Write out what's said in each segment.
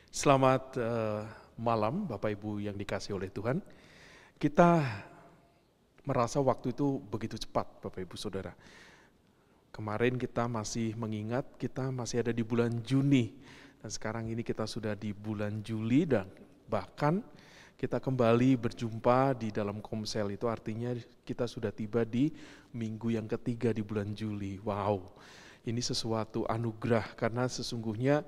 Selamat malam Bapak Ibu yang dikasihi oleh Tuhan. Kita merasa waktu itu begitu cepat Bapak Ibu Saudara. Kemarin kita masih mengingat kita masih ada di bulan Juni. Dan sekarang ini kita sudah di bulan Juli dan bahkan kita kembali berjumpa di dalam Komsel. Itu artinya kita sudah tiba di minggu yang ketiga di bulan Juli. Wow, ini sesuatu anugerah karena sesungguhnya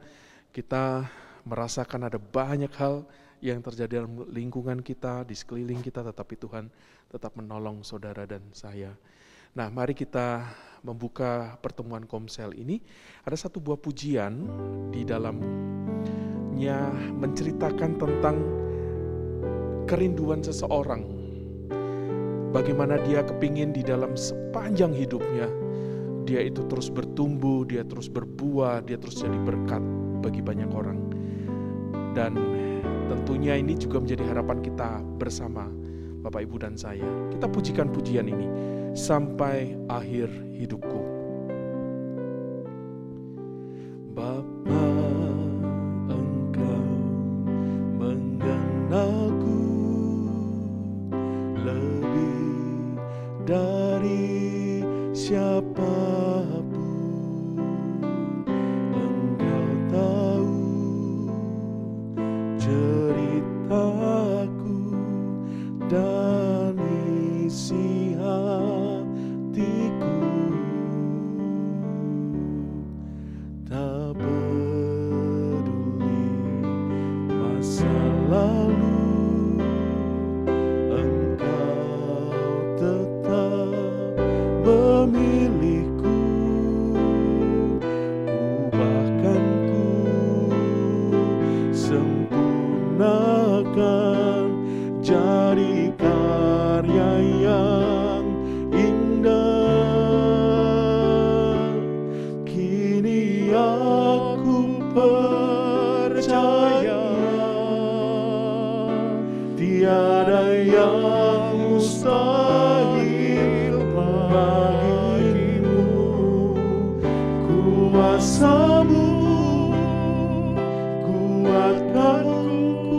kita merasakan ada banyak hal yang terjadi dalam lingkungan kita, di sekeliling kita, tetapi Tuhan tetap menolong saudara dan saya. Nah, mari kita membuka pertemuan Komsel ini. Ada satu buah pujian di dalamnya menceritakan tentang kerinduan seseorang. Bagaimana dia kepingin di dalam sepanjang hidupnya, dia itu terus bertumbuh, dia terus berbuah, dia terus jadi berkat bagi banyak orang. Dan tentunya ini juga menjadi harapan kita bersama Bapak Ibu dan saya. Kita pujikan pujian ini sampai akhir hidupku. Bapa, Engkau mengenalku lebih dari siapapun. Engkau tahu ceritaku dan isi hatiku. Tak peduli masa lalu, Engkau tetap memilihku. Ubahkanku, sempurnakan, jadi karya yang indah. Kini aku percaya tiada yang mustahil bagimu. Kuasa-Mu kuatkanku,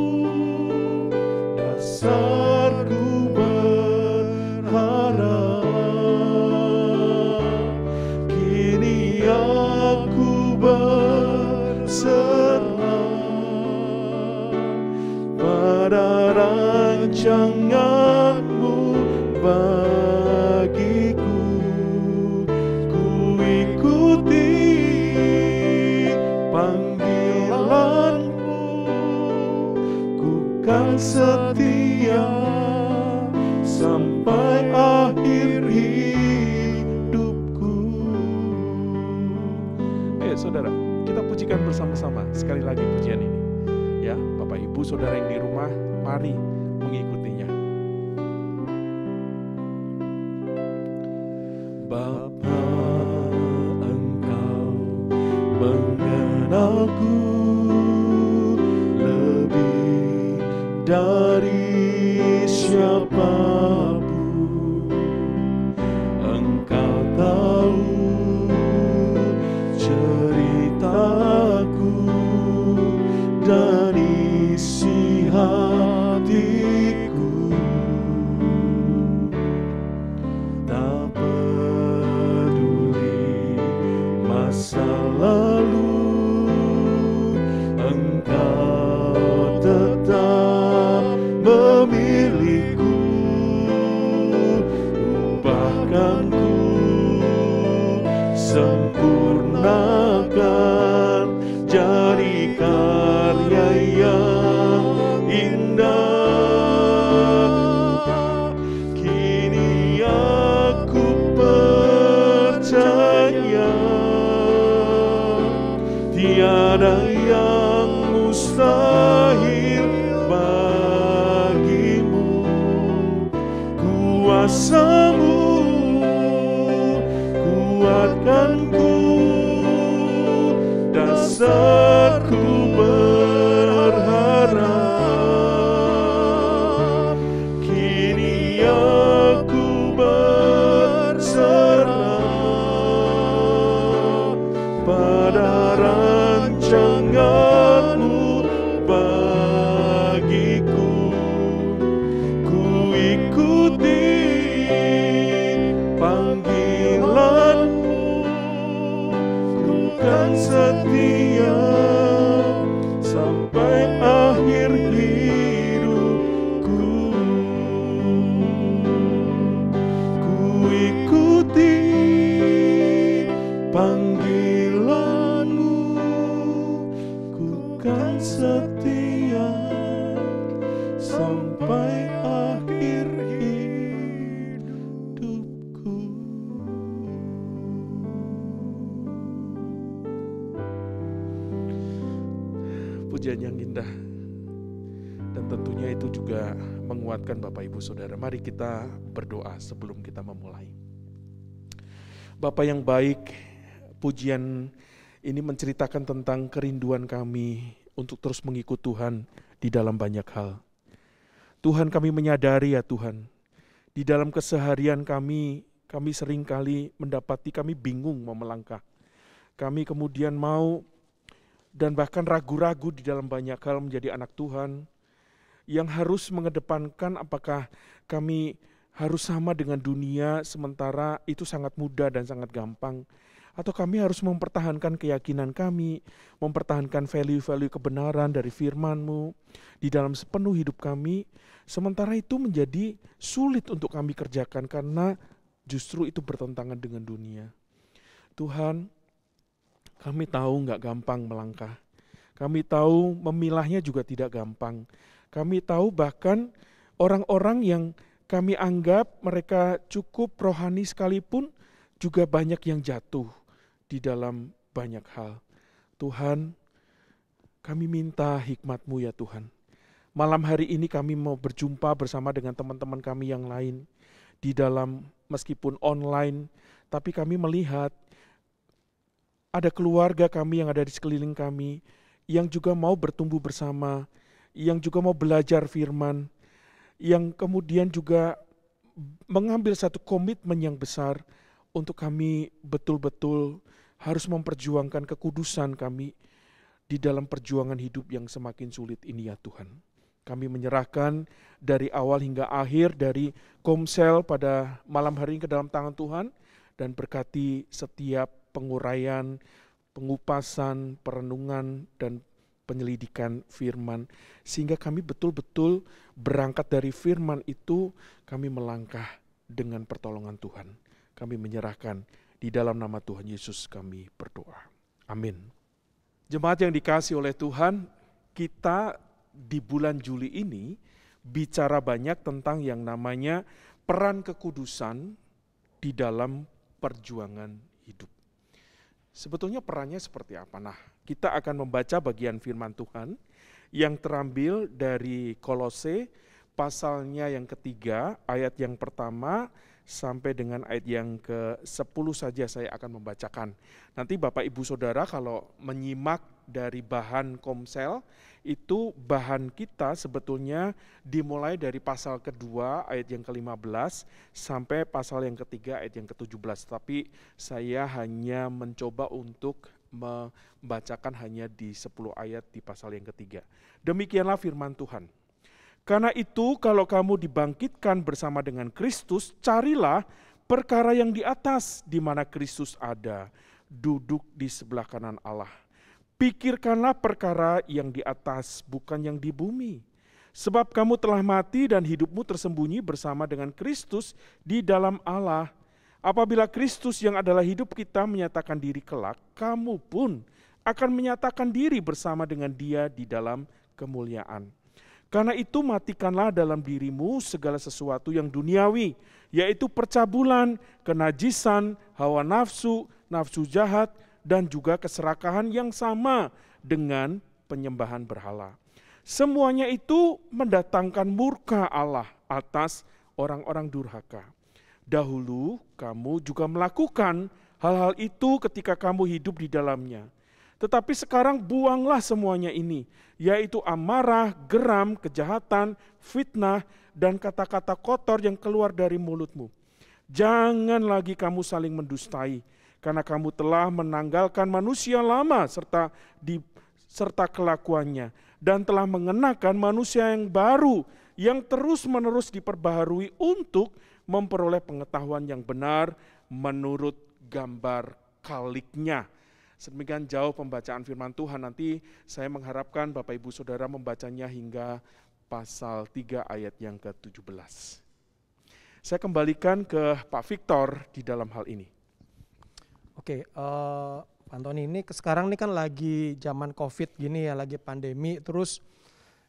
dasarku berharap. Kini aku berserah pada rancangan-Mu bagiku. Ku ikuti panggilan-Mu, ku kan setia sampai akhir hidupku. Ayo saudara, kita pujikan bersama-sama sekali lagi pujian ini. Ya, Bapak Ibu Saudara yang di rumah, mari mengikutinya. Bapa, Engkau mengenalku lebih dari siapapun. Engkau tahu ceritaku dan isi hatiku. Tak peduli masa lalu, Engkau tetap memilihku. Ubahkanku, sempurnakan, jadi karya yang indah. Kini aku percaya tiada yang mustahil bagimu. Kuasa-Mu kuatkanku, dasarku berharap. Kini aku berserah pada rancangan-Mu pujian yang indah. Dan tentunya itu juga menguatkan Bapak Ibu Saudara. Mari kita berdoa sebelum kita memulai. Bapa yang baik, pujian ini menceritakan tentang kerinduan kami untuk terus mengikut Tuhan di dalam banyak hal. Tuhan, kami menyadari ya Tuhan, di dalam keseharian kami seringkali mendapati kami bingung mau melangkah. Kami kemudian mau dan bahkan ragu-ragu di dalam banyak hal menjadi anak Tuhan, yang harus mengedepankan apakah kami harus sama dengan dunia sementara itu sangat mudah dan sangat gampang, atau kami harus mempertahankan keyakinan kami, mempertahankan value-value kebenaran dari firman-Mu di dalam sepenuh hidup kami, sementara itu menjadi sulit untuk kami kerjakan karena justru itu bertentangan dengan dunia. Tuhan, kami tahu nggak gampang melangkah, kami tahu memilahnya juga tidak gampang. Kami tahu bahkan orang-orang yang kami anggap mereka cukup rohani sekalipun juga banyak yang jatuh di dalam banyak hal. Tuhan, kami minta hikmat-Mu ya Tuhan. Malam hari ini kami mau berjumpa bersama dengan teman-teman kami yang lain di dalam meskipun online, tapi kami melihat ada keluarga kami yang ada di sekeliling kami yang juga mau bertumbuh bersama, yang juga mau belajar firman, yang kemudian juga mengambil satu komitmen yang besar untuk kami betul-betul harus memperjuangkan kekudusan kami di dalam perjuangan hidup yang semakin sulit ini ya Tuhan. Kami menyerahkan dari awal hingga akhir dari Komsel pada malam hari ini ke dalam tangan Tuhan, dan berkati setiap penguraian, pengupasan, perenungan, dan penyelidikan firman, sehingga kami betul-betul berangkat dari firman itu, kami melangkah dengan pertolongan Tuhan. Kami menyerahkan di dalam nama Tuhan Yesus kami berdoa. Amin. Jemaat yang dikasihi oleh Tuhan, kita di bulan Juli ini bicara banyak tentang yang namanya peran kekudusan di dalam perjuangan hidup. Sebetulnya perannya seperti apa? Nah, kita akan membaca bagian firman Tuhan yang terambil dari Kolose pasalnya yang ketiga, ayat yang pertama sampai dengan ayat yang ke-10 saja saya akan membacakan. Nanti Bapak Ibu Saudara kalau menyimak dari bahan Komsel, itu bahan kita sebetulnya dimulai dari pasal kedua ayat yang ke-15 sampai pasal yang ketiga ayat yang ke-17. Tapi saya hanya mencoba untuk membacakan hanya di 10 ayat di pasal yang ketiga. Demikianlah firman Tuhan. Karena itu kalau kamu dibangkitkan bersama dengan Kristus, carilah perkara yang di atas di mana Kristus ada, duduk di sebelah kanan Allah. Pikirkanlah perkara yang di atas, bukan yang di bumi. Sebab kamu telah mati dan hidupmu tersembunyi bersama dengan Kristus di dalam Allah. Apabila Kristus yang adalah hidup kita menyatakan diri kelak, kamu pun akan menyatakan diri bersama dengan Dia di dalam kemuliaan. Karena itu matikanlah dalam dirimu segala sesuatu yang duniawi, yaitu percabulan, kenajisan, hawa nafsu, nafsu jahat, dan juga keserakahan yang sama dengan penyembahan berhala. Semuanya itu mendatangkan murka Allah atas orang-orang durhaka. Dahulu kamu juga melakukan hal-hal itu ketika kamu hidup di dalamnya. Tetapi sekarang buanglah semuanya ini, yaitu amarah, geram, kejahatan, fitnah, dan kata-kata kotor yang keluar dari mulutmu. Jangan lagi kamu saling mendustai, karena kamu telah menanggalkan manusia lama serta kelakuannya, dan telah mengenakan manusia yang baru, yang terus-menerus diperbaharui untuk memperoleh pengetahuan yang benar menurut gambar kaliknya. Sedemikian jauh pembacaan firman Tuhan. Nanti saya mengharapkan Bapak Ibu Saudara membacanya hingga pasal 3 ayat yang ke-17. Saya kembalikan ke Pak Victor di dalam hal ini. Oke, Pak Antoni, ini sekarang ini kan lagi zaman COVID gini ya, lagi pandemi, terus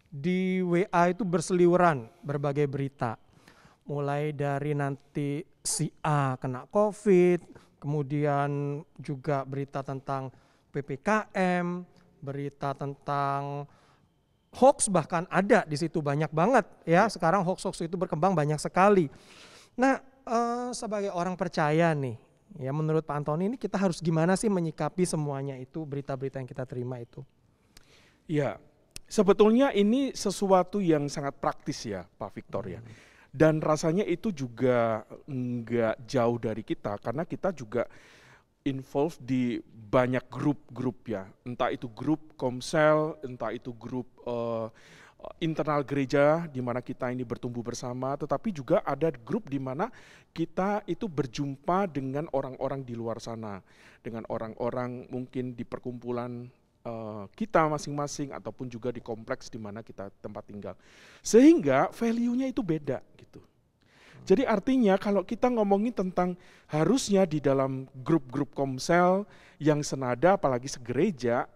di WA itu berseliweran berbagai berita. Mulai dari nanti si A kena COVID, kemudian juga berita tentang PPKM, berita tentang hoax bahkan ada di situ banyak banget ya. Sekarang hoax-hoax itu berkembang banyak sekali. Nah, sebagai orang percaya nih, ya menurut Pak Antoni ini kita harus gimana sih menyikapi semuanya itu, berita-berita yang kita terima itu? Ya, sebetulnya ini sesuatu yang sangat praktis ya Pak Victor ya. Dan rasanya itu juga nggak jauh dari kita, karena kita juga involved di banyak grup-grup ya. Entah itu grup komsel, entah itu grup internal gereja di mana kita ini bertumbuh bersama, tetapi juga ada grup di mana kita itu berjumpa dengan orang-orang di luar sana, dengan orang-orang mungkin di perkumpulan kita masing-masing ataupun juga di kompleks di mana kita tempat tinggal. Sehingga value-nya itu beda gitu. Jadi artinya kalau kita ngomongin tentang harusnya di dalam grup-grup komsel yang senada apalagi segereja,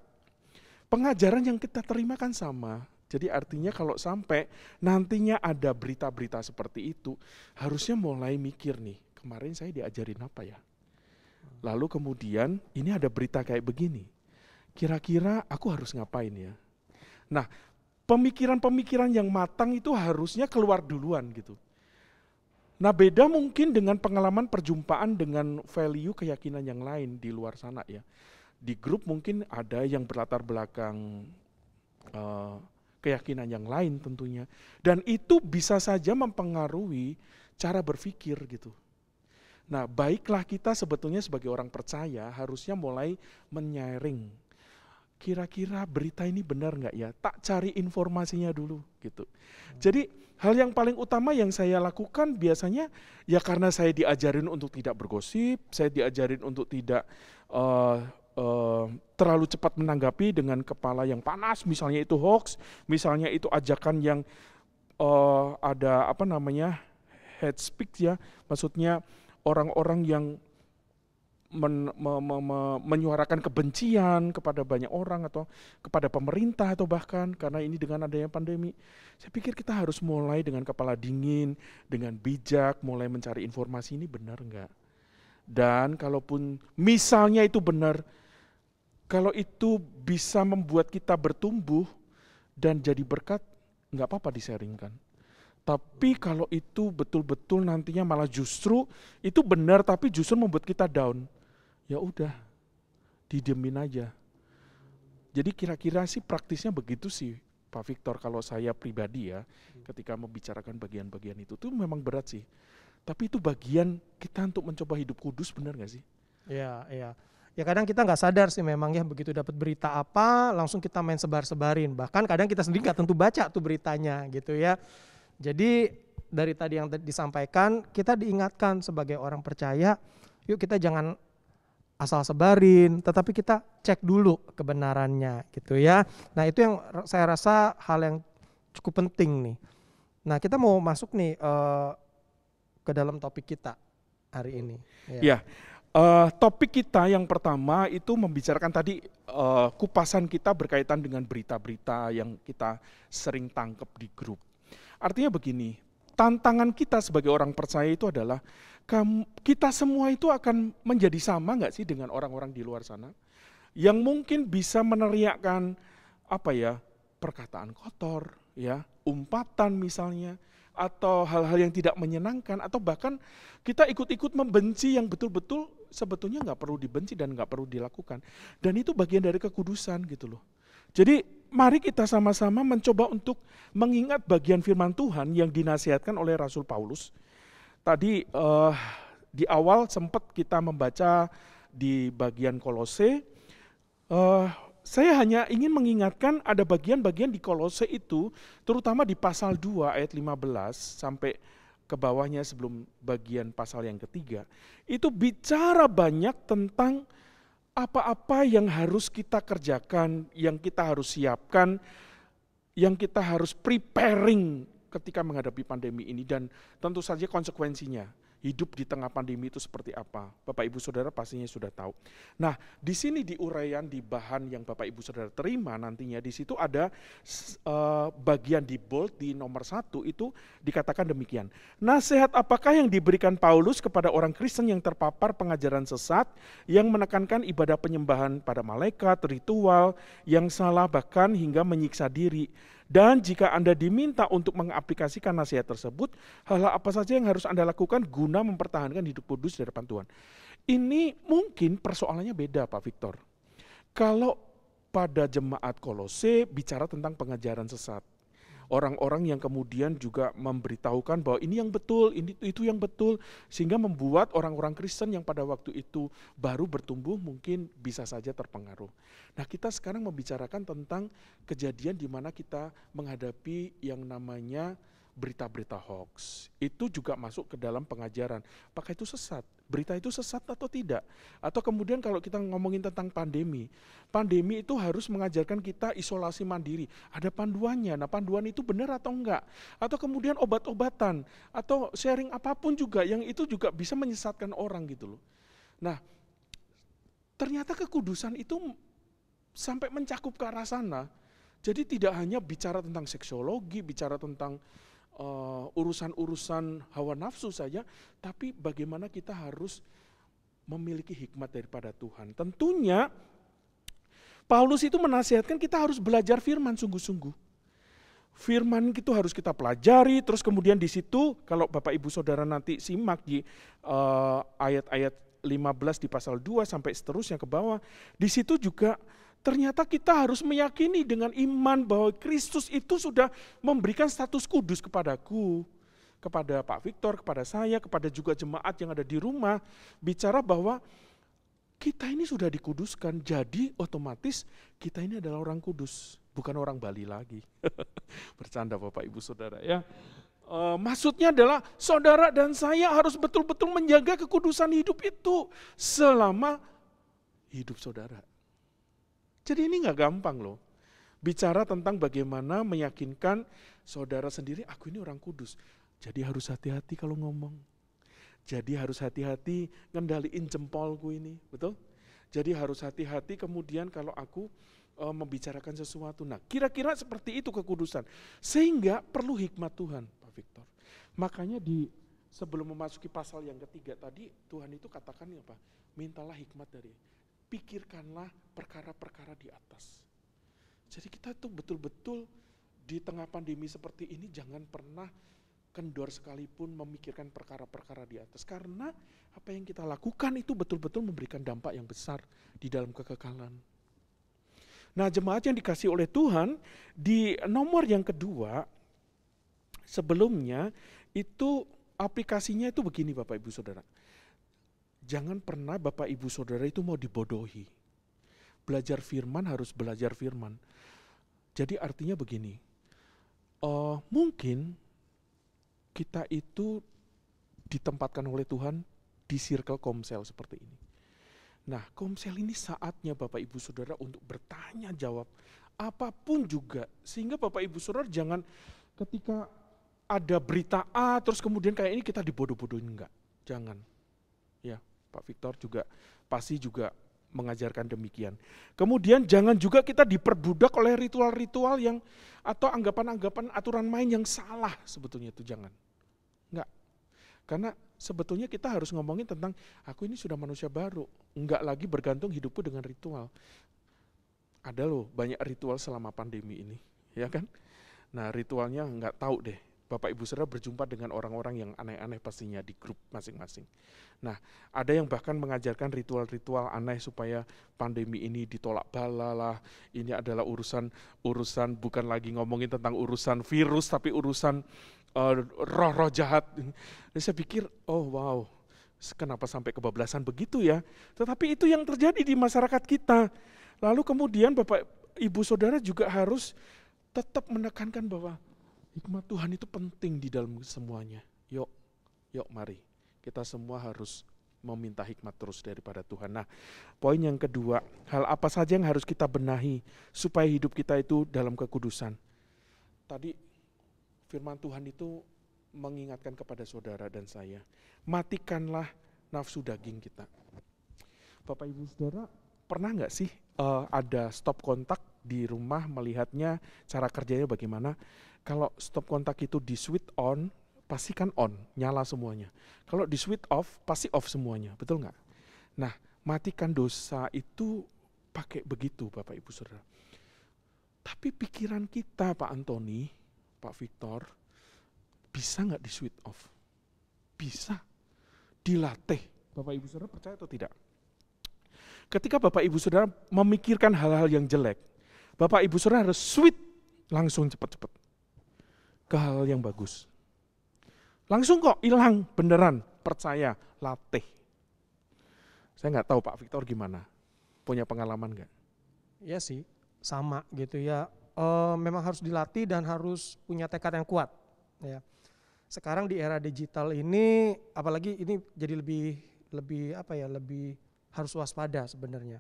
pengajaran yang kita terima kan sama. Jadi artinya kalau sampai nantinya ada berita-berita seperti itu, harusnya mulai mikir nih, kemarin saya diajarin apa ya? Lalu kemudian ini ada berita kayak begini, kira-kira aku harus ngapain ya? Nah, pemikiran-pemikiran yang matang itu harusnya keluar duluan gitu. Nah, beda mungkin dengan pengalaman perjumpaan dengan value keyakinan yang lain di luar sana ya. Di grup mungkin ada yang berlatar belakang keyakinan yang lain tentunya. Dan itu bisa saja mempengaruhi cara berpikir gitu. Nah, baiklah kita sebetulnya sebagai orang percaya harusnya mulai menyaring. Kira-kira berita ini benar nggak ya? Tak cari informasinya dulu gitu. Jadi hal yang paling utama yang saya lakukan biasanya ya karena saya diajarin untuk tidak bergosip, saya diajarin untuk tidak terlalu cepat menanggapi dengan kepala yang panas, misalnya itu hoax, misalnya itu ajakan yang ada apa namanya hate speech ya, maksudnya orang-orang yang menyuarakan kebencian kepada banyak orang atau kepada pemerintah atau bahkan karena ini dengan adanya pandemi. Saya pikir kita harus mulai dengan kepala dingin, dengan bijak, mulai mencari informasi ini benar enggak. Dan kalaupun misalnya itu benar, kalau itu bisa membuat kita bertumbuh dan jadi berkat, enggak apa-apa disaringkan. Tapi kalau itu betul-betul nantinya malah justru itu benar tapi justru membuat kita down, ya udah didiemin aja. Jadi kira-kira sih praktisnya begitu sih Pak Victor kalau saya pribadi ya, ketika membicarakan bagian-bagian itu tuh memang berat sih. Tapi itu bagian kita untuk mencoba hidup kudus, benar gak sih? Iya, iya. Ya kadang kita nggak sadar sih memang ya, begitu dapat berita apa langsung kita main sebar-sebarin. Bahkan kadang kita sendiri nggak tentu baca tuh beritanya gitu ya. Jadi dari tadi yang disampaikan, kita diingatkan sebagai orang percaya, yuk kita jangan asal sebarin, tetapi kita cek dulu kebenarannya gitu ya. Nah itu yang saya rasa hal yang cukup penting nih. Nah kita mau masuk nih ke dalam topik kita hari ini. Ya, topik kita yang pertama itu membicarakan tadi kupasan kita berkaitan dengan berita-berita yang kita sering tangkap di grup. Artinya begini, tantangan kita sebagai orang percaya itu adalah kita semua itu akan menjadi sama nggak sih dengan orang-orang di luar sana? Yang mungkin bisa meneriakkan apa ya, perkataan kotor, ya, umpatan misalnya, atau hal-hal yang tidak menyenangkan, atau bahkan kita ikut-ikut membenci yang betul-betul sebetulnya nggak perlu dibenci dan nggak perlu dilakukan. Dan itu bagian dari kekudusan gitu loh. Jadi mari kita sama-sama mencoba untuk mengingat bagian firman Tuhan yang dinasihatkan oleh Rasul Paulus. Tadi di awal sempat kita membaca di bagian Kolose, saya hanya ingin mengingatkan ada bagian-bagian di Kolose itu, terutama di pasal 2 ayat 15 sampai ke bawahnya sebelum bagian pasal yang ketiga, itu bicara banyak tentang apa-apa yang harus kita kerjakan, yang kita harus siapkan, yang kita harus preparing ketika menghadapi pandemi ini dan tentu saja konsekuensinya. Hidup di tengah pandemi itu seperti apa? Bapak Ibu Saudara pastinya sudah tahu. Nah, di sini di uraian di bahan yang Bapak Ibu Saudara terima nantinya, di situ ada bagian di bold di nomor 1 itu dikatakan demikian. Nasihat apakah yang diberikan Paulus kepada orang Kristen yang terpapar pengajaran sesat yang menekankan ibadah penyembahan pada malaikat, ritual yang salah bahkan hingga menyiksa diri Dan jika Anda diminta untuk mengaplikasikan nasihat tersebut, hal apa saja yang harus Anda lakukan guna mempertahankan hidup kudus di hadapan Tuhan. Ini mungkin persoalannya beda Pak Victor. Kalau pada jemaat Kolose bicara tentang pengajaran sesat. Orang-orang yang kemudian juga memberitahukan bahwa ini yang betul, itu yang betul, sehingga membuat orang-orang Kristen yang pada waktu itu baru bertumbuh mungkin bisa saja terpengaruh. Nah, kita sekarang membicarakan tentang kejadian di mana kita menghadapi yang namanya berita-berita hoax. Itu juga masuk ke dalam pengajaran. Apakah itu sesat? Berita itu sesat atau tidak? Atau kemudian kalau kita ngomongin tentang pandemi itu harus mengajarkan kita isolasi mandiri. Ada panduannya. Nah, panduan itu benar atau enggak? Atau kemudian obat-obatan atau sharing apapun juga yang itu juga bisa menyesatkan orang gitu loh. Nah, ternyata kekudusan itu sampai mencakup ke arah sana. Jadi tidak hanya bicara tentang seksiologi, bicara tentang urusan-urusan hawa nafsu saja, tapi bagaimana kita harus memiliki hikmat daripada Tuhan. Tentunya Paulus itu menasihatkan kita harus belajar firman sungguh-sungguh. Firman itu harus kita pelajari, terus kemudian di situ kalau Bapak Ibu Saudara nanti simak di ayat-ayat 15 di pasal 2 sampai seterusnya ke bawah, di situ juga ternyata kita harus meyakini dengan iman bahwa Kristus itu sudah memberikan status kudus kepadaku, kepada Pak Victor, kepada saya, kepada juga jemaat yang ada di rumah, bicara bahwa kita ini sudah dikuduskan, jadi otomatis kita ini adalah orang kudus, bukan orang Bali lagi. Bercanda Bapak Ibu Saudara ya. Maksudnya adalah saudara dan saya harus betul-betul menjaga kekudusan hidup itu selama hidup saudara. Jadi ini nggak gampang loh. Bicara tentang bagaimana meyakinkan saudara sendiri, aku ini orang kudus. Jadi harus hati-hati kalau ngomong. Jadi harus hati-hati ngendaliin jempolku ini, betul? Jadi harus hati-hati kemudian kalau aku membicarakan sesuatu. Nah, kira-kira seperti itu kekudusan. Sehingga perlu hikmat Tuhan, Pak Victor. Makanya sebelum memasuki pasal yang ketiga tadi, Tuhan itu katakan apa? Mintalah hikmat dari, pikirkanlah perkara-perkara di atas. Jadi kita tuh betul-betul di tengah pandemi seperti ini jangan pernah kendor sekalipun memikirkan perkara-perkara di atas. Karena apa yang kita lakukan itu betul-betul memberikan dampak yang besar di dalam kekekalan. Nah, jemaat yang dikasih oleh Tuhan, di nomor yang kedua, sebelumnya itu aplikasinya itu begini Bapak Ibu Saudara. Jangan pernah Bapak Ibu Saudara itu mau dibodohi. Belajar firman harus belajar firman. Jadi artinya begini, mungkin kita itu ditempatkan oleh Tuhan di circle komsel seperti ini. Nah, komsel ini saatnya Bapak Ibu Saudara untuk bertanya jawab apapun juga. Sehingga Bapak Ibu Saudara jangan ketika ada berita A terus kemudian kayak ini kita dibodoh-bodohin, enggak. Jangan. Ya, Pak Victor juga pasti juga mengajarkan demikian. Kemudian jangan juga kita diperbudak oleh ritual-ritual yang atau anggapan-anggapan aturan main yang salah sebetulnya itu jangan. Enggak. Karena sebetulnya kita harus ngomongin tentang aku ini sudah manusia baru, enggak lagi bergantung hidupku dengan ritual. Ada loh banyak ritual selama pandemi ini, ya kan? Nah, ritualnya enggak tahu deh. Bapak Ibu Saudara berjumpa dengan orang-orang yang aneh-aneh pastinya di grup masing-masing. Nah, ada yang bahkan mengajarkan ritual-ritual aneh supaya pandemi ini ditolak bala lah. Ini adalah urusan bukan lagi ngomongin tentang urusan virus, tapi urusan roh-roh jahat. Dan saya pikir, oh wow, kenapa sampai kebablasan begitu ya? Tetapi itu yang terjadi di masyarakat kita. Lalu kemudian Bapak Ibu Saudara juga harus tetap menekankan bahwa hikmat Tuhan itu penting di dalam semuanya. Yuk mari. Kita semua harus meminta hikmat terus daripada Tuhan. Nah, poin yang kedua, hal apa saja yang harus kita benahi supaya hidup kita itu dalam kekudusan. Tadi firman Tuhan itu mengingatkan kepada saudara dan saya, matikanlah nafsu daging kita. Bapak Ibu Saudara, pernah nggak sih ada stop kontak di rumah melihatnya cara kerjanya bagaimana? Kalau stop kontak itu di switch on, pasti kan on, nyala semuanya. Kalau di switch off, pasti off semuanya, betul nggak? Nah, matikan dosa itu pakai begitu Bapak Ibu Saudara. Tapi pikiran kita, Pak Antoni, Pak Victor, bisa nggak di switch off? Bisa, dilatih. Bapak Ibu Saudara percaya atau tidak? Ketika Bapak Ibu Saudara memikirkan hal-hal yang jelek, Bapak Ibu Saudara harus switch langsung cepat-cepat ke hal yang bagus. Langsung kok hilang, beneran, percaya, latih. Saya nggak tahu Pak Victor gimana, punya pengalaman nggak? Iya sih, sama gitu ya. Memang harus dilatih dan harus punya tekad yang kuat. Ya. Sekarang di era digital ini, apalagi ini jadi lebih harus waspada sebenarnya.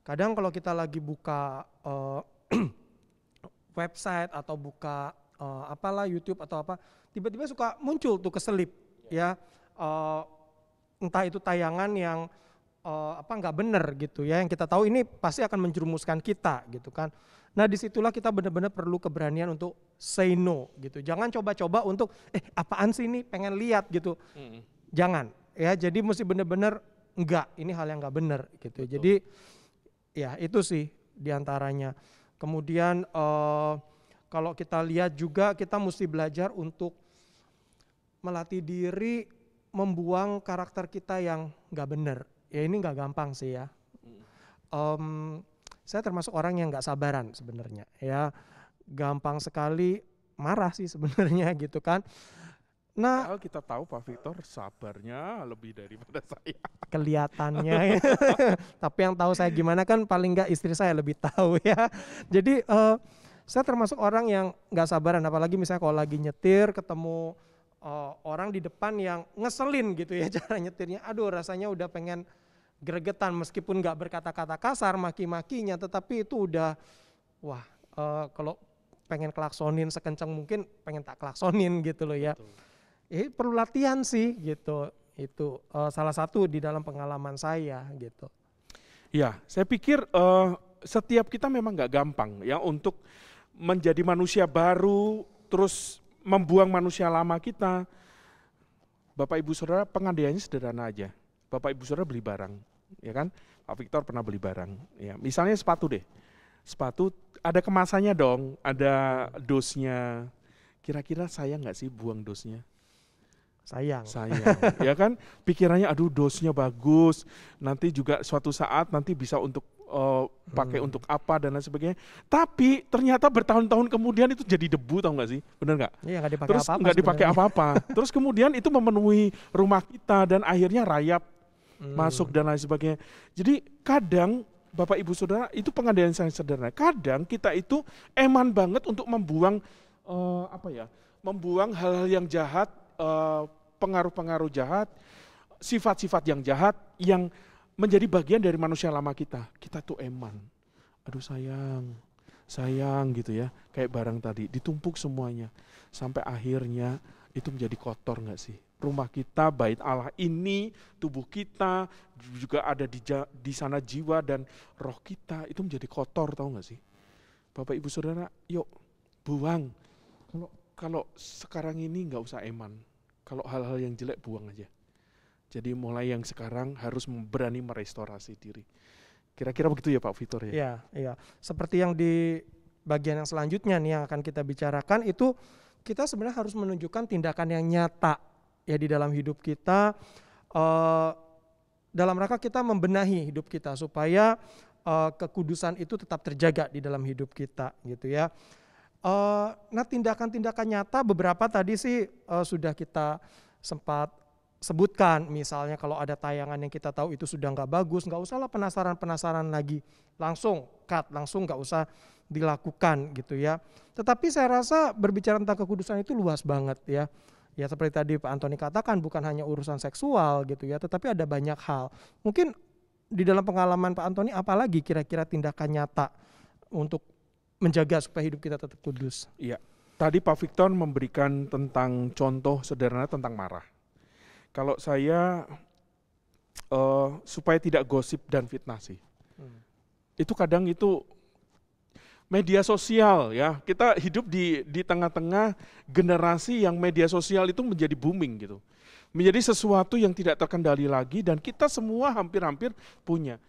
Kadang kalau kita lagi buka website atau buka YouTube atau apa, tiba-tiba suka muncul tuh keselip, ya. Entah itu tayangan yang nggak benar gitu ya, yang kita tahu ini pasti akan menjerumuskan kita gitu kan. Nah disitulah kita benar-benar perlu keberanian untuk say no gitu. Jangan coba-coba untuk apaan sih ini pengen lihat gitu. Jangan ya, jadi mesti benar-benar enggak, ini hal yang nggak benar gitu. Betul. Jadi ya itu sih diantaranya. Kemudian kalau kita lihat juga kita mesti belajar untuk melatih diri membuang karakter kita yang nggak benar. Ya ini nggak gampang sih ya. Saya termasuk orang yang nggak sabaran sebenarnya. Ya gampang sekali marah sih sebenarnya gitu kan. Nah, kalau kita tahu Pak Victor sabarnya lebih daripada saya. Kelihatannya. Tapi yang tahu saya gimana kan paling nggak istri saya lebih tahu ya. Jadi saya termasuk orang yang nggak sabaran. Apalagi misalnya kalau lagi nyetir ketemu orang di depan yang ngeselin gitu ya cara nyetirnya. Aduh rasanya udah pengen gregetan meskipun nggak berkata-kata kasar maki-makinya, tetapi itu udah kalau pengen klaksonin sekencang mungkin pengen tak klaksonin gitu loh ya. Perlu latihan sih gitu. Itu salah satu di dalam pengalaman saya gitu. Ya, saya pikir setiap kita memang nggak gampang ya untuk menjadi manusia baru terus membuang manusia lama kita. Bapak Ibu Saudara pengandaiannya sederhana aja. Bapak Ibu Saudara beli barang, ya kan? Pak Victor pernah beli barang, ya. Misalnya sepatu deh. Sepatu ada kemasannya dong, ada dosnya. Kira-kira sayang nggak sih buang dosnya? Sayang, ya kan? Pikirannya aduh dosnya bagus, nanti juga suatu saat nanti bisa untuk pakai untuk apa dan lain sebagainya. Tapi ternyata bertahun-tahun kemudian itu jadi debu, tau nggak sih? Bener nggak? Iya, nggak dipakai terus nggak dipakai apa-apa. Terus kemudian itu memenuhi rumah kita dan akhirnya rayap masuk dan lain sebagainya. Jadi kadang Bapak Ibu Saudara itu pengandaian yang sederhana. Kadang kita itu eman banget untuk membuang membuang hal-hal yang jahat, pengaruh-pengaruh jahat, sifat-sifat yang jahat yang menjadi bagian dari manusia lama kita. Kita tuh eman. Aduh sayang gitu ya. Kayak barang tadi, ditumpuk semuanya. Sampai akhirnya itu menjadi kotor gak sih? Rumah kita, bait Allah ini, tubuh kita, juga ada di sana jiwa dan roh kita, itu menjadi kotor, tahu gak sih? Bapak Ibu Saudara, yuk buang. Kalau sekarang ini gak usah eman. Kalau hal-hal yang jelek buang aja. Jadi mulai yang sekarang harus berani merestorasi diri. Kira-kira begitu ya Pak Victor ya? Iya. Seperti yang di bagian yang selanjutnya nih yang akan kita bicarakan itu kita sebenarnya harus menunjukkan tindakan yang nyata ya di dalam hidup kita, dalam rangka kita membenahi hidup kita supaya kekudusan itu tetap terjaga di dalam hidup kita gitu ya. Nah tindakan-tindakan nyata beberapa tadi sih sudah kita sempat sebutkan, misalnya kalau ada tayangan yang kita tahu itu sudah nggak bagus, nggak usahlah penasaran lagi, langsung cut, langsung nggak usah dilakukan gitu ya. Tetapi saya rasa berbicara tentang kekudusan itu luas banget ya. Ya seperti tadi Pak Antoni katakan bukan hanya urusan seksual gitu ya, tetapi ada banyak hal. Mungkin di dalam pengalaman Pak Antoni apalagi kira-kira tindakan nyata untuk menjaga supaya hidup kita tetap kudus? Iya, tadi Pak Victor memberikan tentang contoh sederhana tentang marah. Kalau saya supaya tidak gosip dan fitnah sih. Itu kadang itu media sosial ya. Kita hidup di tengah-tengah generasi yang media sosial itu menjadi booming gitu. Menjadi sesuatu yang tidak terkendali lagi dan kita semua hampir-hampir punya.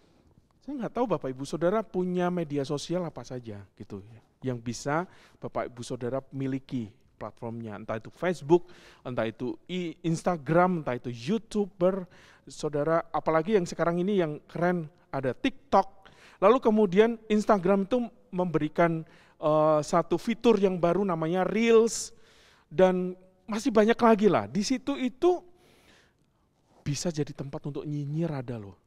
Saya nggak tahu Bapak Ibu Saudara punya media sosial apa saja gitu ya, yang bisa Bapak Ibu Saudara miliki platformnya, entah itu Facebook, entah itu Instagram, entah itu YouTuber, saudara, apalagi yang sekarang ini yang keren ada TikTok. Lalu kemudian Instagram itu memberikan satu fitur yang baru namanya Reels, dan masih banyak lagi lah. Di situ itu bisa jadi tempat untuk nyinyir ada loh.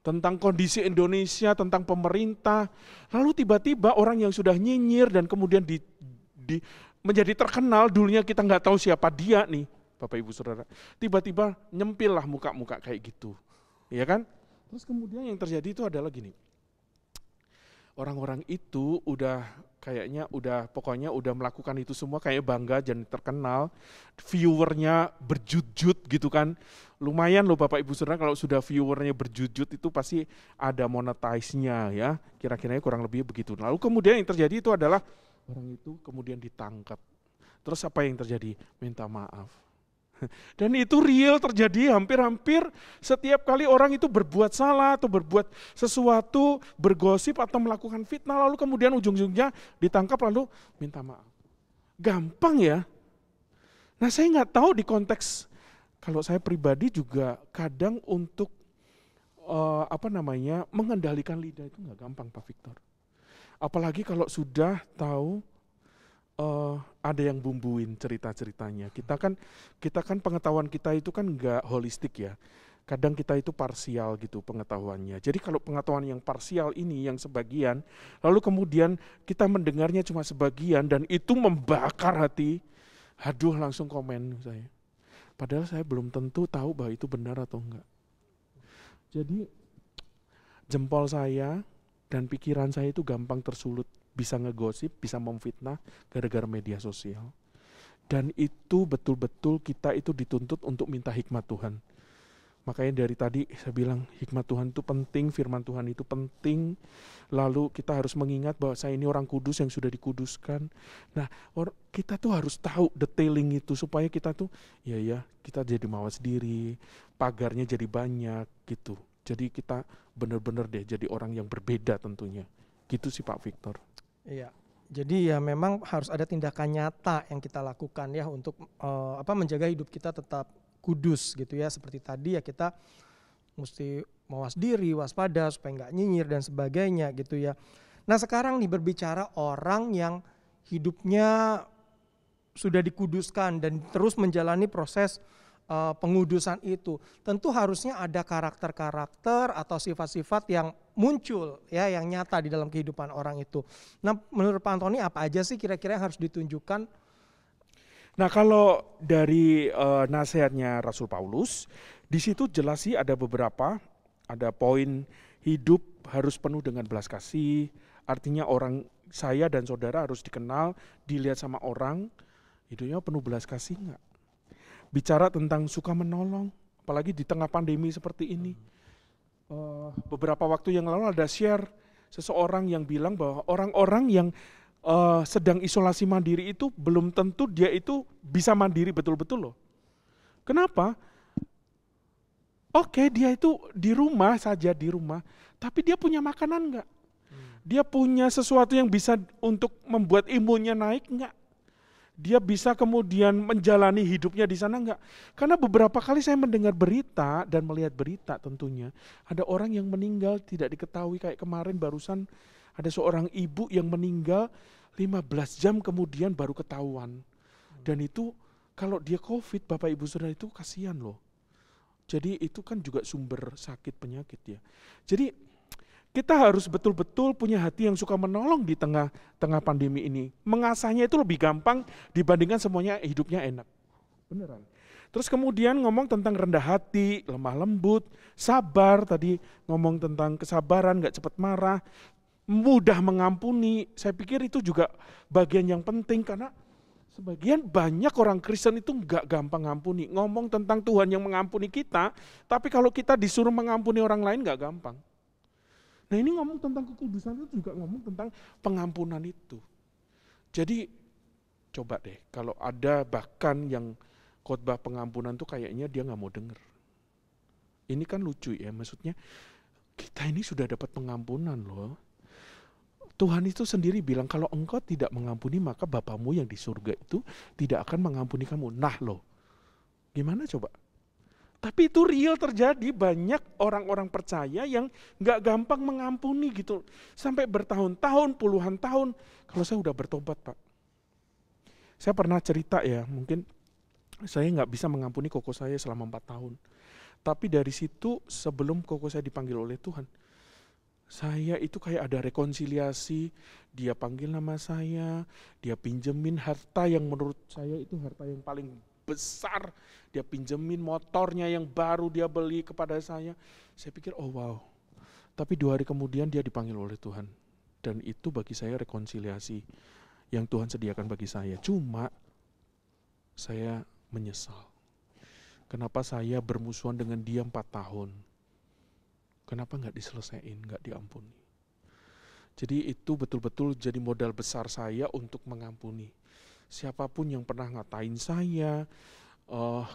Tentang kondisi Indonesia, tentang pemerintah. Lalu tiba-tiba orang yang sudah nyinyir dan kemudian menjadi terkenal, dulunya kita nggak tahu siapa dia nih, Bapak Ibu Saudara. Tiba-tiba nyempil lah muka-muka kayak gitu. Ya kan? Terus kemudian yang terjadi itu adalah gini. Orang-orang itu pokoknya udah melakukan itu semua kayak bangga dan terkenal, viewernya berjut-jut gitu kan. Lumayan loh Bapak Ibu Saudara kalau sudah viewernya berjut-jut itu pasti ada monetize-nya ya, kira-kira kurang lebih begitu. Lalu kemudian yang terjadi itu adalah orang itu kemudian ditangkap. Terus apa yang terjadi? Minta maaf. Dan itu real terjadi hampir-hampir setiap kali orang itu berbuat salah atau berbuat sesuatu, bergosip atau melakukan fitnah, lalu kemudian ujung-ujungnya ditangkap lalu minta maaf. Gampang ya. Nah saya nggak tahu di konteks, kalau saya pribadi juga kadang untuk mengendalikan lidah itu nggak gampang Pak Victor. Apalagi kalau sudah tahu ada yang bumbuin cerita-ceritanya. Kita kan pengetahuan kita itu kan nggak holistik ya. Kadang kita itu parsial gitu pengetahuannya. Jadi kalau pengetahuan yang parsial ini yang sebagian, lalu kemudian kita mendengarnya cuma sebagian dan itu membakar hati, aduh langsung komen saya. Padahal saya belum tentu tahu bahwa itu benar atau enggak. Jadi jempol saya dan pikiran saya itu gampang tersulut. Bisa ngegosip, bisa memfitnah gara-gara media sosial. Dan itu betul-betul kita itu dituntut untuk minta hikmat Tuhan. Makanya dari tadi saya bilang hikmat Tuhan itu penting, firman Tuhan itu penting. Lalu kita harus mengingat bahwa saya ini orang kudus yang sudah dikuduskan. Nah kita tuh harus tahu detailing itu supaya kita tuh kita jadi mawas diri, pagarnya jadi banyak gitu. Jadi kita benar-benar deh jadi orang yang berbeda tentunya. Gitu sih Pak Victor. Iya, jadi ya memang harus ada tindakan nyata yang kita lakukan ya untuk menjaga hidup kita tetap kudus gitu ya. Seperti tadi ya kita mesti mawas diri, waspada supaya nggak nyinyir dan sebagainya gitu ya. Nah sekarang nih berbicara orang yang hidupnya sudah dikuduskan dan terus menjalani proses pengudusan itu, tentu harusnya ada karakter-karakter atau sifat-sifat yang muncul ya, yang nyata di dalam kehidupan orang itu. Nah menurut Pak Antoni apa aja sih kira-kira yang harus ditunjukkan? Nah kalau dari nasihatnya Rasul Paulus, di situ jelas sih ada beberapa, ada poin hidup harus penuh dengan belas kasih, artinya saya dan saudara harus dikenal, dilihat sama orang, hidupnya penuh belas kasih enggak? Bicara tentang suka menolong, apalagi di tengah pandemi seperti ini. Beberapa waktu yang lalu ada share seseorang yang bilang bahwa orang-orang yang sedang isolasi mandiri itu belum tentu dia itu bisa mandiri betul-betul loh. Kenapa? Oke, dia itu di rumah saja, tapi dia punya makanan enggak? Dia punya sesuatu yang bisa untuk membuat imunnya naik enggak? Dia bisa kemudian menjalani hidupnya di sana enggak? Karena beberapa kali saya mendengar berita dan melihat berita tentunya, ada orang yang meninggal tidak diketahui, kayak kemarin barusan ada seorang ibu yang meninggal 15 jam kemudian baru ketahuan. Dan itu kalau dia COVID, Bapak Ibu Saudara, itu kasihan loh. Jadi itu kan juga sumber sakit penyakit ya. Jadi kita harus betul-betul punya hati yang suka menolong di tengah pandemi ini. Mengasahnya itu lebih gampang dibandingkan semuanya hidupnya enak. Beneran. Terus kemudian ngomong tentang rendah hati, lemah lembut, sabar, tadi ngomong tentang kesabaran, gak cepat marah, mudah mengampuni. Saya pikir itu juga bagian yang penting karena sebagian banyak orang Kristen itu gak gampang ngampuni. Ngomong tentang Tuhan yang mengampuni kita, tapi kalau kita disuruh mengampuni orang lain gak gampang. Nah ini ngomong tentang kekudusan itu juga ngomong tentang pengampunan itu. Jadi coba deh kalau ada bahkan yang khotbah pengampunan tuh kayaknya dia gak mau denger. Ini kan lucu ya, maksudnya kita ini sudah dapat pengampunan loh. Tuhan itu sendiri bilang kalau engkau tidak mengampuni maka Bapamu yang di surga itu tidak akan mengampuni kamu. Nah loh, gimana coba? Tapi itu real terjadi, banyak orang-orang percaya yang gak gampang mengampuni gitu. Sampai bertahun-tahun, puluhan tahun, kalau saya udah bertobat Pak. Saya pernah cerita ya, mungkin saya gak bisa mengampuni koko saya selama 4 tahun. Tapi dari situ sebelum koko saya dipanggil oleh Tuhan, saya itu kayak ada rekonsiliasi, dia panggil nama saya, dia pinjemin harta yang menurut saya itu harta yang paling besar, dia pinjemin motornya yang baru dia beli kepada saya. Saya pikir oh wow, tapi 2 hari kemudian dia dipanggil oleh Tuhan. Dan itu bagi saya rekonsiliasi yang Tuhan sediakan bagi saya. Cuma saya menyesal. Kenapa saya bermusuhan dengan dia 4 tahun? Kenapa nggak diselesaikan, nggak diampuni? Jadi itu betul-betul jadi modal besar saya untuk mengampuni. Siapapun yang pernah ngatain saya,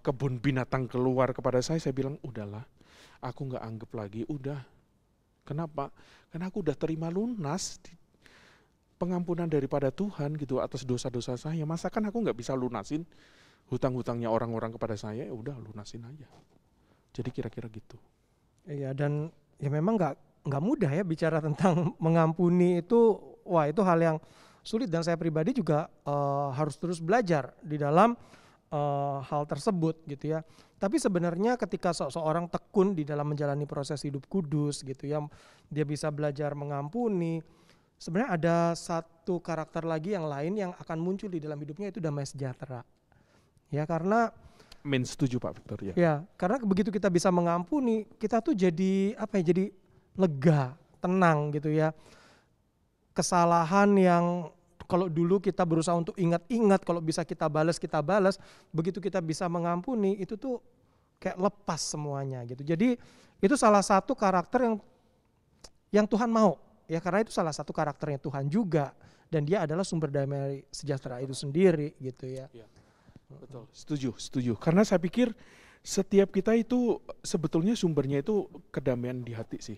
kebun binatang keluar kepada saya bilang udahlah, aku nggak anggap lagi, udah. Kenapa? Karena aku udah terima lunas pengampunan daripada Tuhan gitu atas dosa-dosa saya. Masa kan aku nggak bisa lunasin hutang-hutangnya orang-orang kepada saya, ya udah lunasin aja. Jadi kira-kira gitu. Iya, dan ya memang nggak mudah ya bicara tentang mengampuni itu. Wah, itu hal yang sulit dan saya pribadi juga harus terus belajar di dalam hal tersebut gitu ya. Tapi sebenarnya ketika seorang tekun di dalam menjalani proses hidup kudus gitu ya, dia bisa belajar mengampuni. Sebenarnya ada satu karakter lagi yang lain yang akan muncul di dalam hidupnya, itu damai sejahtera. Ya, karena Setuju Pak Victor ya. ya, karena begitu kita bisa mengampuni, kita tuh jadi apa ya? Jadi lega, tenang gitu ya. Kesalahan yang kalau dulu kita berusaha untuk ingat-ingat, kalau bisa kita balas, begitu kita bisa mengampuni, itu tuh kayak lepas semuanya gitu. Jadi itu salah satu karakter yang Tuhan mau, ya, karena itu salah satu karakternya Tuhan juga, dan dia adalah sumber damai sejahtera itu sendiri gitu ya. Betul, setuju. Karena saya pikir setiap kita itu sebetulnya sumbernya itu kedamaian di hati sih.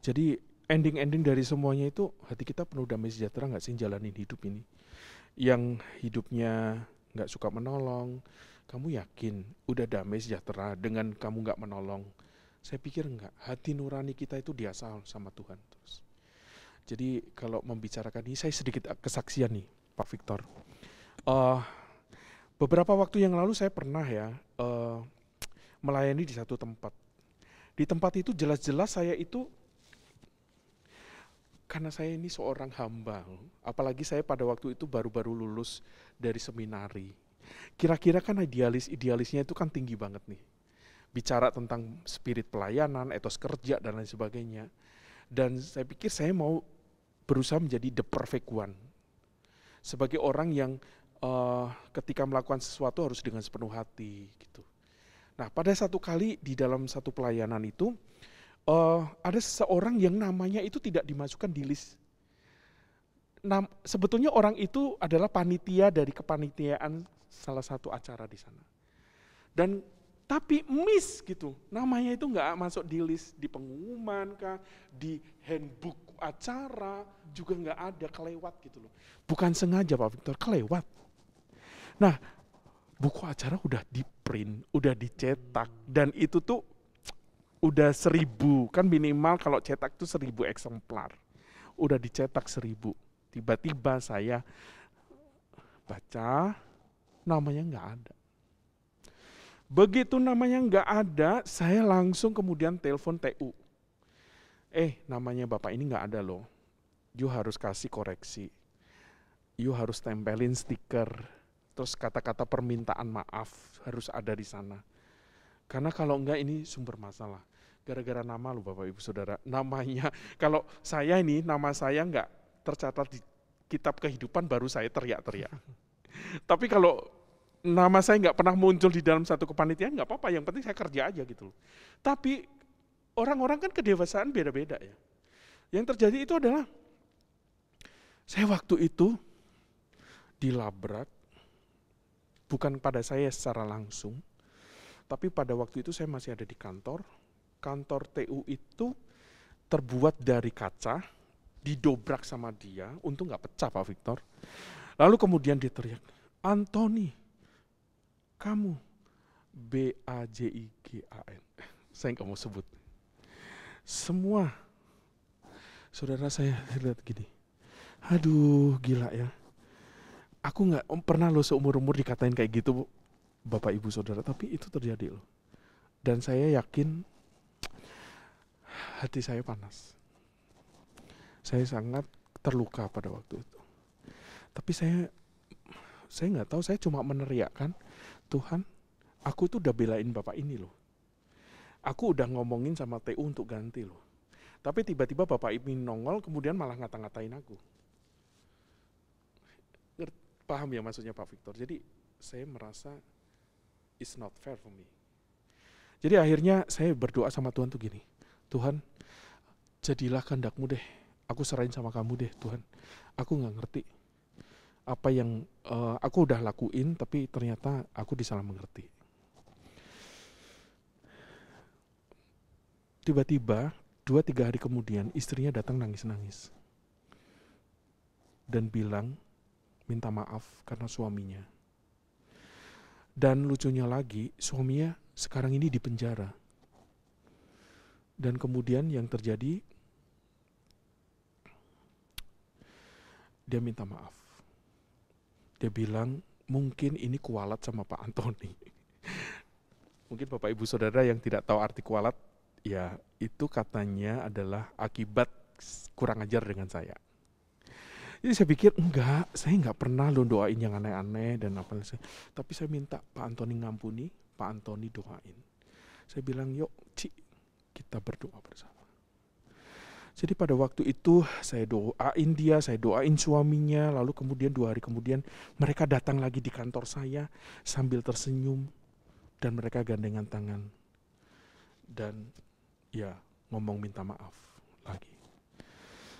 Jadi ending dari semuanya itu hati kita penuh damai sejahtera nggak sih jalanin hidup ini. Yang hidupnya nggak suka menolong, kamu yakin udah damai sejahtera dengan kamu nggak menolong? Saya pikir enggak. Hati nurani kita itu diasah sama Tuhan terus. Jadi kalau membicarakan ini, saya sedikit kesaksian nih, Pak Victor. Beberapa waktu yang lalu saya pernah ya melayani di satu tempat. Di tempat itu jelas-jelas saya itu, karena saya ini seorang hamba, apalagi saya pada waktu itu baru-baru lulus dari seminari. Kira-kira kan idealisnya itu kan tinggi banget nih. Bicara tentang spirit pelayanan, etos kerja dan lain sebagainya. Dan saya pikir saya mau berusaha menjadi the perfect one. Sebagai orang yang ketika melakukan sesuatu harus dengan sepenuh hati gitu. Nah, pada satu kali di dalam satu pelayanan itu ada seseorang yang namanya itu tidak dimasukkan di list. Sebetulnya orang itu adalah panitia dari kepanitiaan salah satu acara di sana. Dan tapi miss gitu, namanya itu nggak masuk di list, di pengumuman kah, di handbook acara juga nggak ada, kelewat gitu loh. Bukan sengaja Pak Victor, kelewat. Nah, buku acara udah di print, udah dicetak, dan itu tuh udah 1000, kan minimal kalau cetak tuh 1000 eksemplar. Udah dicetak 1000. Tiba-tiba saya baca, namanya nggak ada. Begitu namanya nggak ada, saya langsung kemudian telepon TU. Namanya Bapak ini nggak ada loh. You harus kasih koreksi. You harus tempelin stiker. Terus kata-kata permintaan maaf harus ada di sana. Karena kalau enggak ini sumber masalah. Gara-gara nama lo Bapak Ibu Saudara. Namanya, kalau saya ini nama saya enggak tercatat di kitab kehidupan baru saya teriak-teriak. Tapi kalau nama saya enggak pernah muncul di dalam satu kepanitiaan enggak apa-apa, yang penting saya kerja aja gitu. Tapi orang-orang kan kedewasaan beda-beda ya. Yang terjadi itu adalah saya waktu itu dilabrak, bukan pada saya secara langsung, tapi pada waktu itu saya masih ada di kantor TU itu terbuat dari kaca, didobrak sama dia, untung nggak pecah Pak Victor. Lalu kemudian dia teriak, Anthony, kamu Bajigan. Saya nggak mau sebut. Semua saudara saya lihat gini, aduh gila ya. Aku nggak pernah loh seumur-umur dikatain kayak gitu Bapak Ibu Saudara, tapi itu terjadi loh. Dan saya yakin hati saya panas. Saya sangat terluka pada waktu itu. Tapi saya nggak tahu, saya cuma meneriakkan, Tuhan, aku tuh udah belain Bapak ini loh. Aku udah ngomongin sama TU untuk ganti loh. Tapi tiba-tiba Bapak ini nongol, kemudian malah ngata-ngatain aku. Paham ya maksudnya Pak Victor? Jadi saya merasa it's not fair for me. Jadi akhirnya saya berdoa sama Tuhan tuh gini, Tuhan, jadilah kehendak-Mu deh. Aku serahin sama Kamu deh Tuhan. Aku gak ngerti apa yang aku udah lakuin, tapi ternyata aku disalah mengerti. Tiba-tiba 2-3 hari kemudian istrinya datang nangis-nangis. Dan bilang, minta maaf karena suaminya. Dan lucunya lagi, suaminya sekarang ini di penjara. Dan kemudian yang terjadi, dia minta maaf. Dia bilang, mungkin ini kualat sama Pak Anthony. Mungkin Bapak Ibu Saudara yang tidak tahu arti kualat, ya itu katanya adalah akibat kurang ajar dengan saya. Jadi saya pikir enggak, saya enggak pernah loh doain yang aneh-aneh dan apa. Tapi saya minta Pak Anthony ngampuni, Pak Anthony doain. Saya bilang yuk Ci, kita berdoa bersama. Jadi pada waktu itu saya doain dia, saya doain suaminya, lalu kemudian 2 hari kemudian mereka datang lagi di kantor saya sambil tersenyum dan mereka gandengan tangan. Dan ya ngomong minta maaf lagi.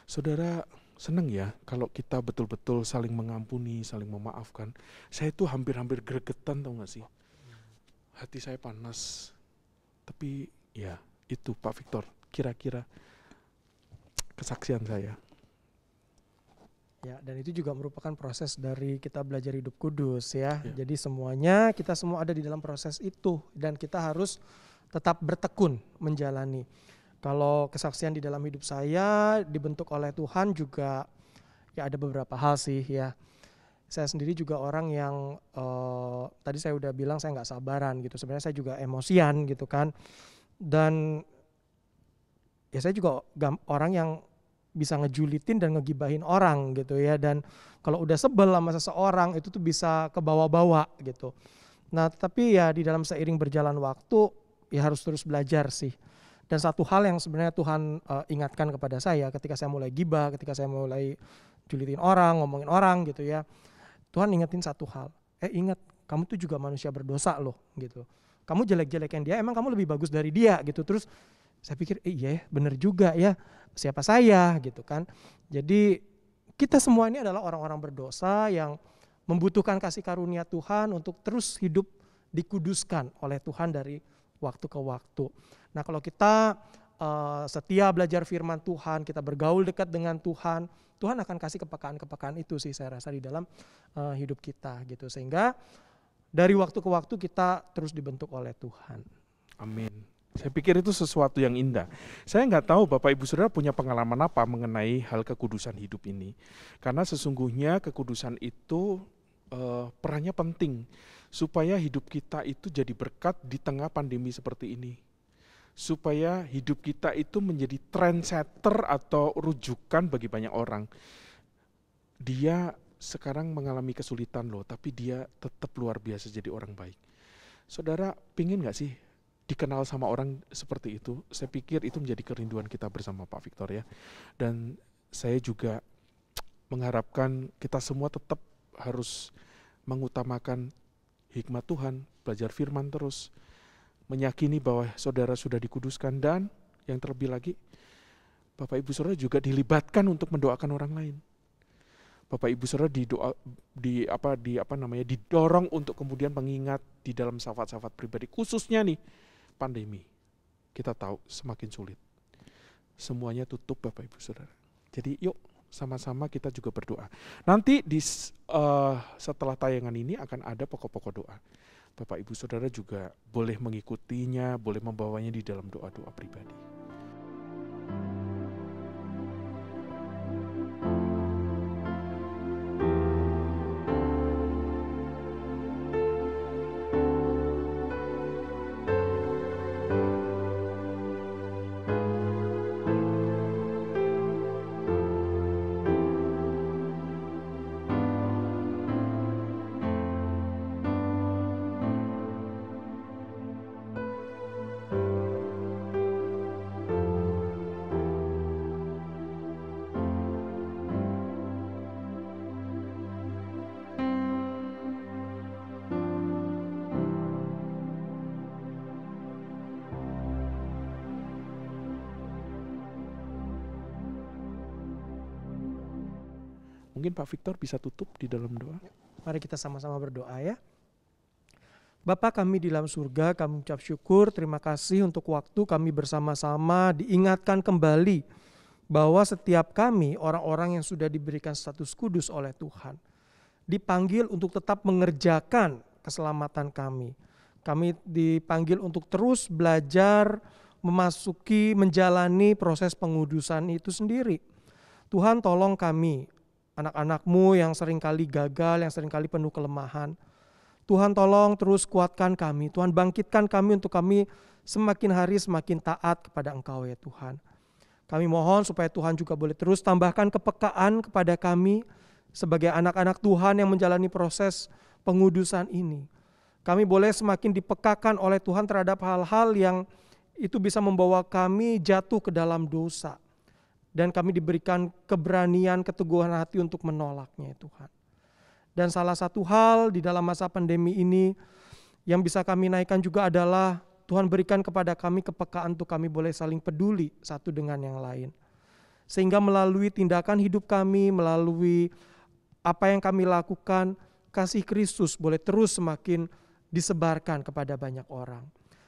Saudara, senang ya kalau kita betul-betul saling mengampuni, saling memaafkan. Saya tuh hampir-hampir gregetan, tau gak sih? Hati saya panas. Tapi ya itu Pak Victor, kira-kira kesaksian saya. Ya, dan itu juga merupakan proses dari kita belajar hidup kudus ya. Jadi semuanya, kita semua ada di dalam proses itu. Dan kita harus tetap bertekun menjalani. Kalau kesaksian di dalam hidup saya dibentuk oleh Tuhan juga ya ada beberapa hal sih ya. Saya sendiri juga orang yang tadi saya udah bilang saya nggak sabaran gitu. Sebenarnya saya juga emosian gitu kan. Dan ya saya juga orang yang bisa ngejulitin dan ngegibahin orang gitu ya. Dan kalau udah sebel sama seseorang itu tuh bisa ke bawah-bawah gitu. Nah tapi ya di dalam seiring berjalan waktu ya harus terus belajar sih. Dan satu hal yang sebenarnya Tuhan ingatkan kepada saya ketika saya mulai gibah, ketika saya mulai julitin orang, ngomongin orang gitu ya. Tuhan ingetin satu hal, ingat kamu tuh juga manusia berdosa loh gitu. Kamu jelek-jelekin dia, emang kamu lebih bagus dari dia gitu. Terus saya pikir iya ya bener juga ya, siapa saya gitu kan. Jadi kita semua ini adalah orang-orang berdosa yang membutuhkan kasih karunia Tuhan untuk terus hidup dikuduskan oleh Tuhan dari waktu ke waktu. Nah kalau kita setia belajar firman Tuhan, kita bergaul dekat dengan Tuhan, Tuhan akan kasih kepekaan-kepekaan itu sih saya rasa di dalam hidup kita gitu. Sehingga dari waktu ke waktu kita terus dibentuk oleh Tuhan. Amin. Saya pikir itu sesuatu yang indah. Saya nggak tahu Bapak Ibu Saudara punya pengalaman apa mengenai hal kekudusan hidup ini. Karena sesungguhnya kekudusan itu perannya penting supaya hidup kita itu jadi berkat di tengah pandemi seperti ini. Supaya hidup kita itu menjadi trendsetter atau rujukan bagi banyak orang. Dia sekarang mengalami kesulitan loh, tapi dia tetap luar biasa jadi orang baik. Saudara, pingin gak sih dikenal sama orang seperti itu? Saya pikir itu menjadi kerinduan kita bersama Pak Victor ya. Dan saya juga mengharapkan kita semua tetap harus mengutamakan hikmat Tuhan, belajar firman terus, meyakini bahwa saudara sudah dikuduskan, dan yang terlebih lagi Bapak Ibu Saudara juga dilibatkan untuk mendoakan orang lain. Bapak Ibu Saudara didorong untuk kemudian mengingat di dalam syafaat-syafaat pribadi, khususnya nih pandemi. Kita tahu semakin sulit. semuanya tutup Bapak Ibu Saudara. Jadi yuk sama-sama kita juga berdoa. Nanti setelah tayangan ini akan ada pokok-pokok doa. Bapak Ibu Saudara juga boleh mengikutinya, boleh membawanya di dalam doa-doa pribadi. Mungkin Pak Victor bisa tutup di dalam doa. Mari kita sama-sama berdoa ya. Bapa kami di dalam surga, kami ucap syukur, terima kasih untuk waktu kami bersama-sama diingatkan kembali bahwa setiap kami orang-orang yang sudah diberikan status kudus oleh Tuhan dipanggil untuk tetap mengerjakan keselamatan kami. Kami dipanggil untuk terus belajar, menjalani proses pengudusan itu sendiri. Tuhan tolong kami, anak-anak-Mu yang seringkali gagal, yang seringkali penuh kelemahan. Tuhan tolong terus kuatkan kami. Tuhan bangkitkan kami untuk kami semakin hari semakin taat kepada Engkau ya Tuhan. Kami mohon supaya Tuhan juga boleh terus tambahkan kepekaan kepada kami sebagai anak-anak Tuhan yang menjalani proses pengudusan ini. Kami boleh semakin dipekakan oleh Tuhan terhadap hal-hal yang itu bisa membawa kami jatuh ke dalam dosa. Dan kami diberikan keberanian, keteguhan hati untuk menolaknya Tuhan. Dan salah satu hal di dalam masa pandemi ini yang bisa kami naikkan juga adalah Tuhan berikan kepada kami kepekaan untuk kami boleh saling peduli satu dengan yang lain. Sehingga melalui tindakan hidup kami, melalui apa yang kami lakukan, kasih Kristus boleh terus semakin disebarkan kepada banyak orang.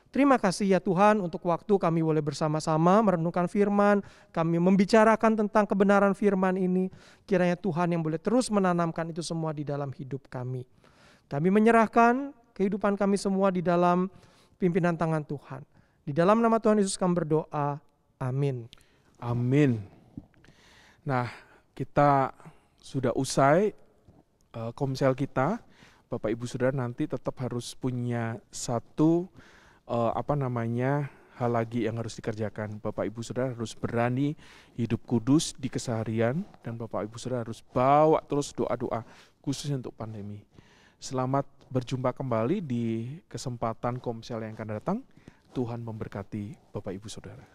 Terima kasih ya Tuhan untuk waktu kami boleh bersama-sama merenungkan firman, kami membicarakan tentang kebenaran firman ini. Kiranya Tuhan yang boleh terus menanamkan itu semua di dalam hidup kami. Kami menyerahkan kehidupan kami semua di dalam pimpinan tangan Tuhan. Di dalam nama Tuhan Yesus kami berdoa. Amin. Amin. Nah, kita sudah usai komsel kita. Bapak Ibu Saudara nanti tetap harus punya satu hal lagi yang harus dikerjakan. Bapak Ibu Saudara harus berani hidup kudus di keseharian, dan Bapak Ibu Saudara harus bawa terus doa-doa khususnya untuk pandemi. Selamat berjumpa kembali di kesempatan komsel yang akan datang. Tuhan memberkati Bapak Ibu Saudara.